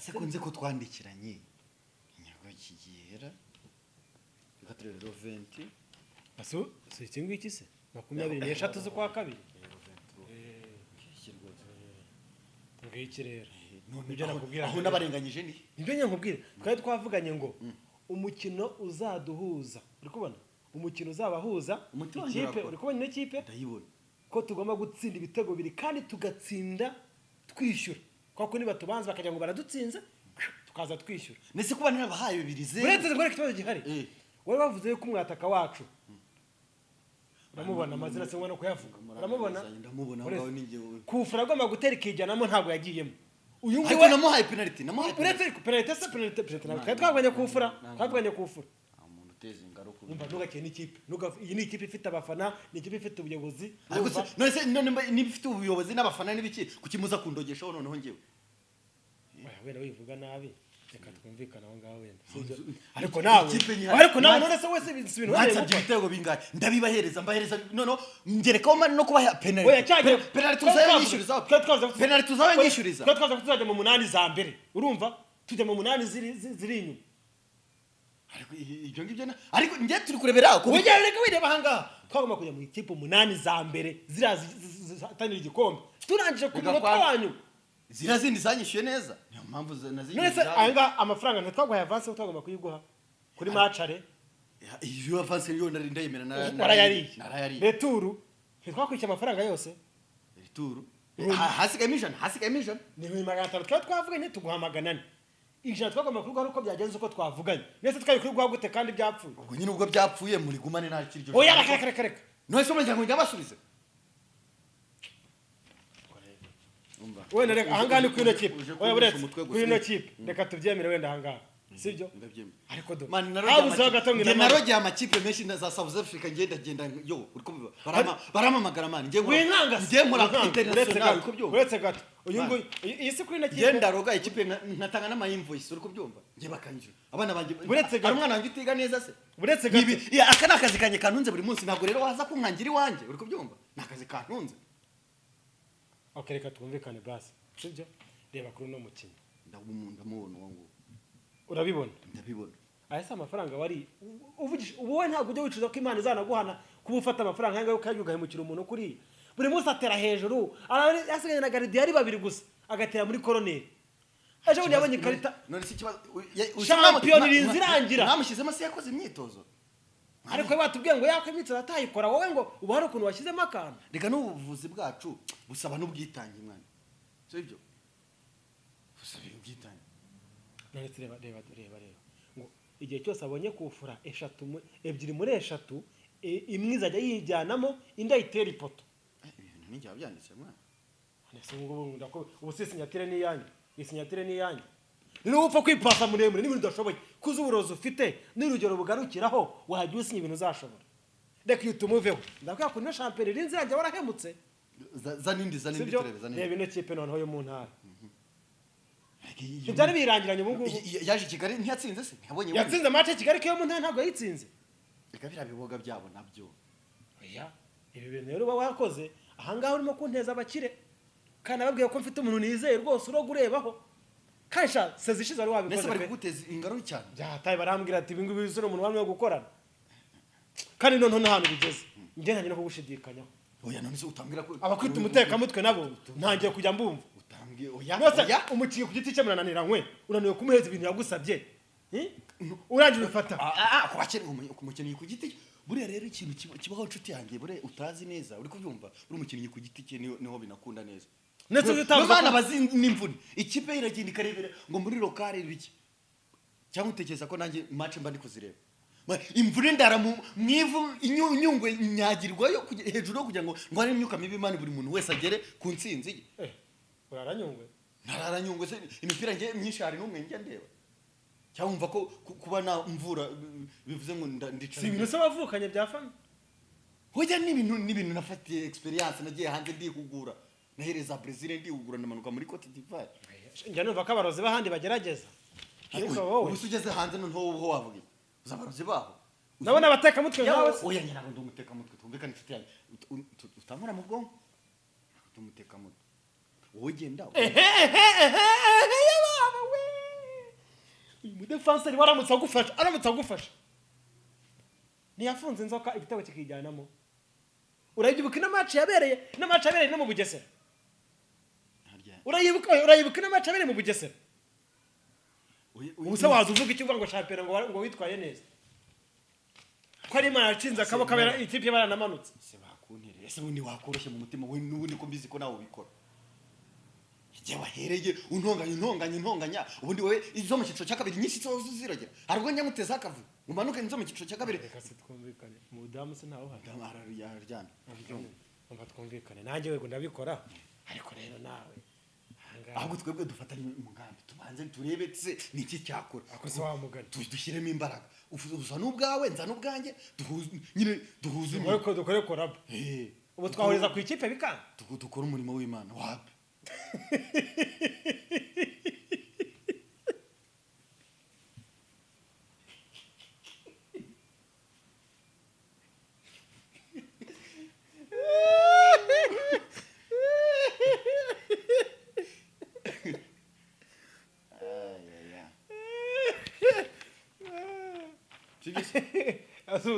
ase kunze ko twandikiranye inyago kigera bikaturero 20 aso iki ngiki se 23 z'ukwa kabiri ngiki rero nibyo nakubwira aho nabarenganyije ni nibyo nkubwira twari twavuganye ngo umukino uzaduhuza uri kubona umukino uzabahuza ikipe uri kubona ino kipe ndayibona ko tugomba gutsinda ibitego biri kandi tugatsinda twishyura kwako niba tubanza bakajya ngo baradutsinze tukaza twishyura nese kuba narabahaye bibirize uretse ngo ikibazo gihari wowe bavuze ko umwataka wacu uramubona amazina se no kuyavuga uramubona ndamubona ngaho ninjye kufura agomba gutera ikijyanamo ntabwo yagiyemo uyu nguyu ariko namuhaye penalty uretse penalty se penalty twagwanye kufura umuntu uteza ingaruka umva ntugakeye n'ikipe iyi ni ikipe ifite abafana ni ikipe ifite ubuyobozi none niba ifite ubuyobozi n'abafana n'ibiki kukimuza kundogeshaho noneho ngewe wenda wivuga nabi reka twumvikana aho ngaho wenda ariko nawe none se wese ibintu bansabye ibitego bingahe ndabibahereza mbahereza noneho ngerekaho mani no kubaha penalty uzayanyishuriza penalty uzayanyishuriza twaza kuzajya mu 8 za mbere urumva tujya mu 8 ziri inyuma ariko ibyo ngibyo ariko ngiye turi kurebera ko ujya reka wireba hanga twagomba kujya mu ikipe 8 za mbere ziratanira igikombe turangije ku munota wanyu zira zindi zanyishyuye neza niyo mpamvu nazinyi nese anga amafaranga ntitwagwaye avance twagomba kuyiguha kuri matchare iyo avance yo ndayemera narayari returu ntitwakwishyura amafaranga yose returu hasigaye ijana ni 500 twavuganye tuguhamaganane ijana twagomba kurugaho uko byagenze uko twavuganye nese twari kurugaho gute kandi byapfuye ubwo nyine ubwo byapfuye muri gumane nta kiryo oya reka none se umuryango njyabasubize wenda reka ahangane kuri ino kipe oya buretse kuri ino kipe reka tubyemere wenda ahangane sibyo ariko do narogeye amakipe menshi za South Africa ngenda yo uri kubiba baramamagara mani ngiye nkora international uretse gato uyu ngo isi kuri ino kipe ngenda roga ikipe nkatanga n'ama invoice uri kubyumva ngiye bakanjira abana banje uretse gato umwana wanjye utiga neza se uretse gato aka nakazi kanye kantunze buri munsi ntabwo rero waza kunkangira iwanje uri kubyumva nakazi kantunze reka twumvikane basi sibyo reba kuri no mukino ndamubona wangu urabibona ndabibona ayese amafaranga wari uvugisha ubu ntabwo ujye wicuza ko Imana izanaguhana kuba ufata amafaranga yangaye ukayugahemukira umuntu kuri buri munsi atera hejuru yasigaye na Gardia ari babiri gusa agatera muri koroneri aje undi yabonye ikarita none si kibazo champion irangira namushyizemo se yakoze imyitozo ariko batubwiye ngo yakwe imyitozo atayikora wowe ngo ubu hari ukuntu washyizemo akantu reka n'ubuvuzi bwacu busaba n'ubwitange mwana sibyo busaba ubwitange none reba ngo igihe cyose abonye kufura ebyiri muri eshatu imwe izajya yijyanamo inda itera ipoto ibintu ninjye wabyanditse mwana nese ngo ubu sinyatire n'iyanyu rero upfa kwipasa muremure n'ibintu udashoboye kuza uburozi ufite n'urugero bugarukiraho wahajya usinya ibintu uzashobora reka iyo tumuveho ndakwiye ko ino shampiyona iri nzirajya warahemutse zanindi reba ino kipe noneho yo mu ntara ibyari birangiranye ubu ngubu yaje Kigali ntiyatsinze se yabonye yatsinze match Kigali ko yo mu ntara ntabwo yitsinze reka birabiboga byabo nabyo oya ibi bintu rero uba wakoze ahangaha urimo kunteza abakire kandi ababwiye ko mfite umuntu nizeye rwose uroga urebaho kansha sezishize ari wabikoze nese bari guteza ingaruka cyane byataye barambwira ati ibingu bizura umuntu wamwe gukorana kandi none ntahantu bigeze nge ntanye no kugushidikanyaho oya none se utambwira ko abakwita umuteka mutwe nabo ntangiye kujya mbumva utambwiye oya umukiye ku giti cye murananiranywe unaniwe kumuheza ibintu yagusabye urangira ufata ko bakene umukinnyi ku giti buriya rero ikintu kibaho inshuti yanjye bure utazi neza uri kubyumva uri umukinnyi ku giti cye niho binakunda neza ndetse n'abana n'imvune ikipe iragenda ikarebera ngo muri lokale biki cyangwa utekereza ko nanjye match mba ndi kuzireba imvune ndara mwivu inyungwe nyagirwayo hejuru kugira ngo ari imyuka mibi Imana buri muntu wese agere ku ntsinzi ye uraranyungwe nararanyungwe se imipira ngiye myinshi hari n'umwe njya ndeba cyangwa umva ko kuba na mvura bivuze ngo ndicara si ibintu se wavukanye bya fami hoja n'ibintu nafatiye experience nagiye hanze ndihugura nahereza Brazil ndihugura ndamanuka muri Cote d'Ivoire njya numva ko abarozi bahandi bagerageza ariko wowe usugeze hanze none ho wavuga uzabarozi baho nabona abateka mutwe nawe oya nyina ngo ndumuteka mutwe tumvikana inshuti yanjye utamura mu bwonko tumuteka mutwe wowe genda yababa we umudefanseri waramutse agufasha ntiyafunze inzoka igitego kikijyanamo urayibuka ino match yabereye no mu Bugesera urayibuka ino match yabereye mu Bugesera ubusa waza uvuga icyo uvuga ngo shampiyona ngo witwaye neza ko ari Imana yacinze akaboko kabera ikipe baranamanutse se bakuntere ese ubundi wakoroshye mu mutima we n'ubundi ko mbizi ko nawe ubikora igihe wahereye untonganya ubundi wowe izo mu cyiciro cya kabiri nyinshi zo ziragera harwo nyamuteza akavu umanuke izo mu cyiciro cya kabiri reka se twumvikane mu budamu se ntaho hari araryana umva twumvikane nanjye wego ndabikora ariko rero nawe ahubwo twebwe dufatanye umugambi tubanze turebe se niki cyakora akoze wa mugani dushyiremo imbaraga uza n'ubwawe nza n'ubwanjye duhuze dukore korabo ubu twahuriza ku ikipe bikanga dukora umurimo w'Imana wapi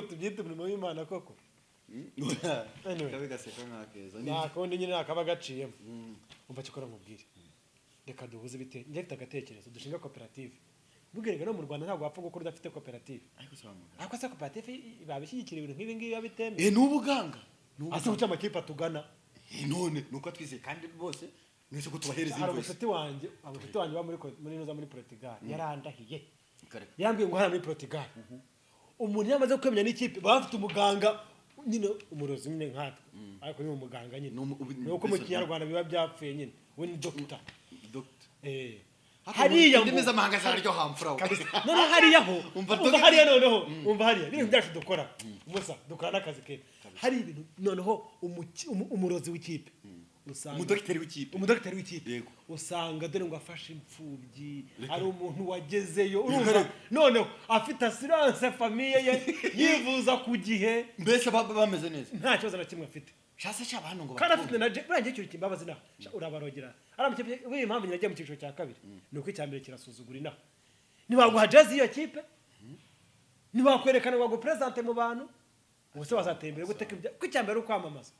tubyita umurimo w'Imana koko kabe gaseka nkakeza nakundi nyine nakaba gaciyemo umva cyokora mubwire reka duhuze bite njye mfite agatekerezo dushinga koperative bugirega no mu Rwanda ntabwo wapfa gukora udafite koperative ariko se koperative babishyigikira ibintu nk'ibi ngibi babiteme n'ubuganga ase uca amakipe atugana none nuko twizeye kandi bose nese ko tubahereza hari umushuti wanjye wa muri Portugal yarandahiye yambwiye ngo hano muri Portugal umuntu yamaze kwemenya n'ikipe bafite umuganga nyine umurozi nyine nkatwe ariko ni umuganga nyine nuko mu Kinyarwanda biba byapfuye nyine we ni doctor hariya ndemeza amahanga zararyo hamfura none hariya ho umva hariya noneho umva hariya ibintu byacu dukora umusa dukora n'akazi ke hari ibintu noneho umurozi w'ikipe umudokiteri w'ikipe usanga dore ngo afashe imfubyi ari umuntu wagezeyo urumva noneho afite assurance famille ye yivuza ku gihe mbese bameze neza nta kibazo na kimwe afite shase cy'abantu ngo kandi afite na buranje cyo kimbabazi naho urabarogera aramukipe we impamvu nyiragiye mu cyiciro cya kabiri nuko icyambere kirasuzugura inaho nibaguha jazz iyo kipe nibakwerekana ngo presente mu bantu ubuse wazatembere guteka ko icyambere ukwamamaza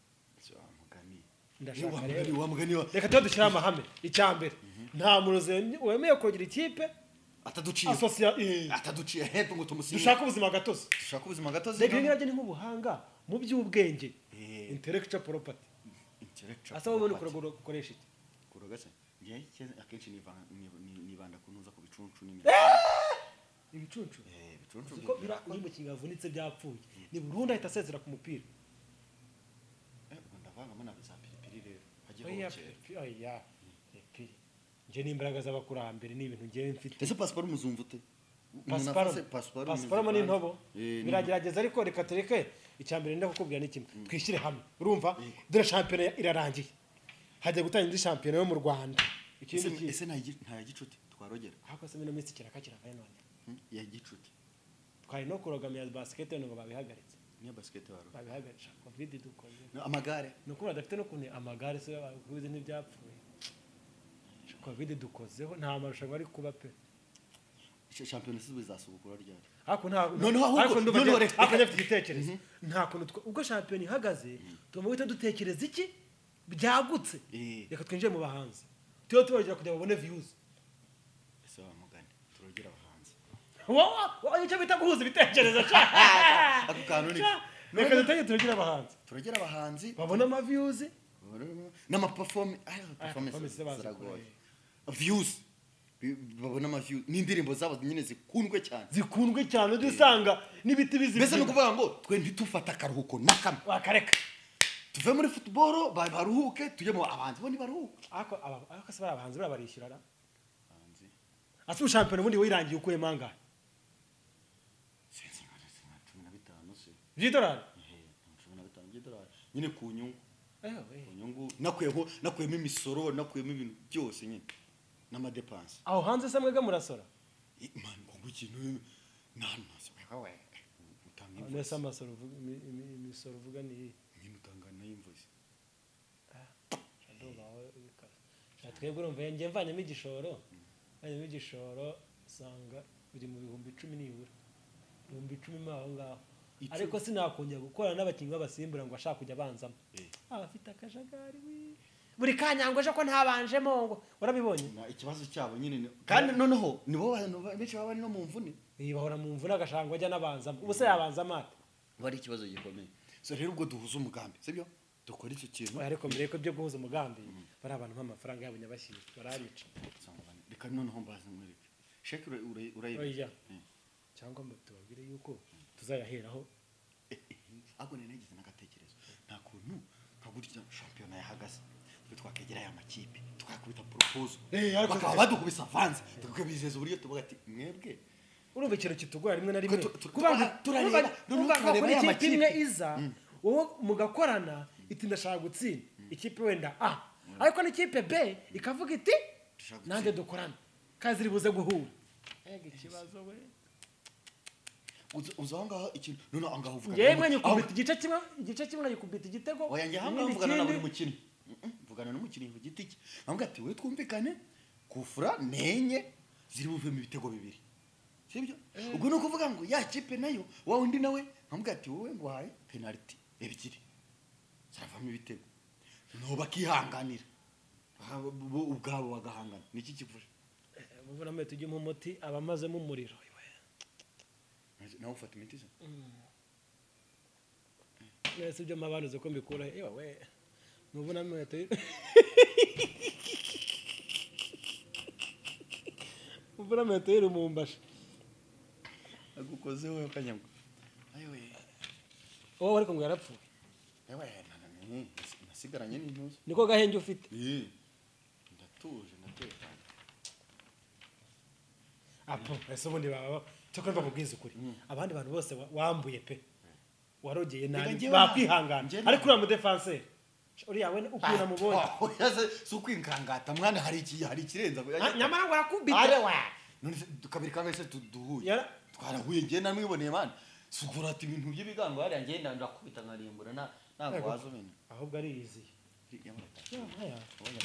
ndashaka rero reka tuba dushyira amahame icyambere nta murozi wemeye kugira ikipe ataduciye hepfo ngo tumusibe dushaka ubuzima gatozi reka ngirage ni nk'ubuhanga mu by'ubwenge intellectual property asaba ubone kurokoresha iki kurogase akenshi nibanda kunuza ku bicuncu ibicucu ko birakoze mu kigavunitse byapfuye ni Burundi ahita asezera ku mupira ndavanga mana za piripiri rero oya piripiri nje n'imbaraga z'abakurambere n'ibintu ngiye mfite ese passport muzumva ute passport ni ntobo biragerageza ariko reka tereke icyambere nda kukubwira ni kimwe twishyire hamwe urumva dore champion irarangiye hajya gutanga indi champion yo mu Rwanda ikindi ese nta gicuti twarogera hako se mino minsi kirakakira kandi none ya gicuti twari no kurogamya basket ngo babihagaritse niya basket waro babihagaritse covid dukoze amagare no kuba dafite no kuntu amagare se bakubize n'ibyapfuye covid dukozeho nta marushanwa ari kuba pe champion se bizasubukura ryari hako nta none reka afite igitekerezo nta kuntu ubwo champion ihagaze tumuhita dutekereza iki byagutse reka twinjiye mu bahanzi tuyo tubagera kujya babone views ese wa mugani turogera abahanzi wowe icyo bita guhuza ibitekerezo ako kanuni reka turogera abahanzi babona ama views n'ama performance ziragoye views babona ama views n'indirimbo zabo nyine zikundwe cyane dusanga n'ibiti bizi mbese no kuvuga ngo twe ntitufata akaruhuko nakamwe wakareka tuve muri football baruhuke tujye mu abahanzi bo nibaruhuke ako se abahanzi barishyurana abahanzi ase champion ubundi wirangiye ukuye manga sense nka 15 se $10 $15 nyine ku nyungu nakuyemo imisoro nakuyemo ibintu byose nyine n'amadepanse aho hanze se mwega murasora man ngo ikintu nanaze wewe utanga nese amasoro imisoro uvuga ni nyine utanga na invoice twebwe urumva ngiye mvanyemo igishoro sanga turi mu bihumbi 10 nibura ibihumbi 10 mo aho ngaho Icumi. ariko sinakongera gukorana n'abakinnyi b'abasimbura ngo ashaka kujya abanzamo abafite akajagari buri kanyango ejo ko ntabanjemo ngo urabibonye ikibazo cyabo nyine kandi noneho nibo bantu benshi baba bari no mu mvune bahora mu mvune agashanga ajya n'abanzamo ubu se yabanzamo ate bari ikibazo gikomeye so rero ubwo duhuza umugambi sibyo dukora icyo kintu ariko mbere yuko byo guhuza umugambi bari abantu nk'amafaranga yabo nyabashyira bararica reka noneho mbaze mwereke sheke urayibona cyangwa ngo tubabwire yuko tuzayaheraho ahubwo nari nagize n'agatekerezo nta kuntu nka gutya shampiyona yahagaze twakegera aya makipe twakubita proposal bakaba badukubisa avanze tukabizeza uburyo tuvuga ati mwebwe urumva ikintu kitugora rimwe na rimwe turareba aya makipe imwe iza wowe mugakorana iti ndashaka gutsinda ikipe wenda A ariko n'ikipe B ikavuga iti nanjye dukorana kazi ribuze guhura ikibazo we uzanga ikintu none angaho uvuga yemwe nyukubita igice kimwe nyukubita igitego oya njye hamwe mvugana na buri mukino mvugana n'umukinnyi ku giti cye nambwa ati we twumvikane kufura nenye ziri buvemo ibitego bibiri sibyo ubwo no kuvuga ngo ya kipe nayo wa undi nawe nambwa ati wowe ngo haye penalty ebyiri zaravamo ibitego no bakihanganira ubwabo bagahangana niki kivuje muvuna mwe tujye mu muti abamazemo umuriro nawe ufata imiti se nese ibyo mabanuze ko mbikura we muvuna mwe muvuna mwe tero mumbasha agukoze wowe kanyagwa ayewe wowe ariko ngo yarapfuye ewe nasigaranye n'intuzo niko gahenge ufite ndatuje ndatekanye apo ese ubundi baba cyakora bakubwiza ukuri abandi bantu bose wambuye pe warogeye nabi bakwihangana ariko uriya mu defenseur uriya we ukuna mubonye si ukwinkangata mwana hari ikirenza nyamara ngo arakubita none kabiri kangahe se duhuye twarahuye ngiye namwiboneye mwana sugura ati ibintu by'ibigango hariya ngenda ndakubita nkarimbura ntabwo wazo bene ahubwo ari izi abonye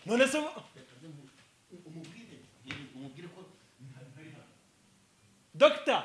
none se umubwire ko Doctor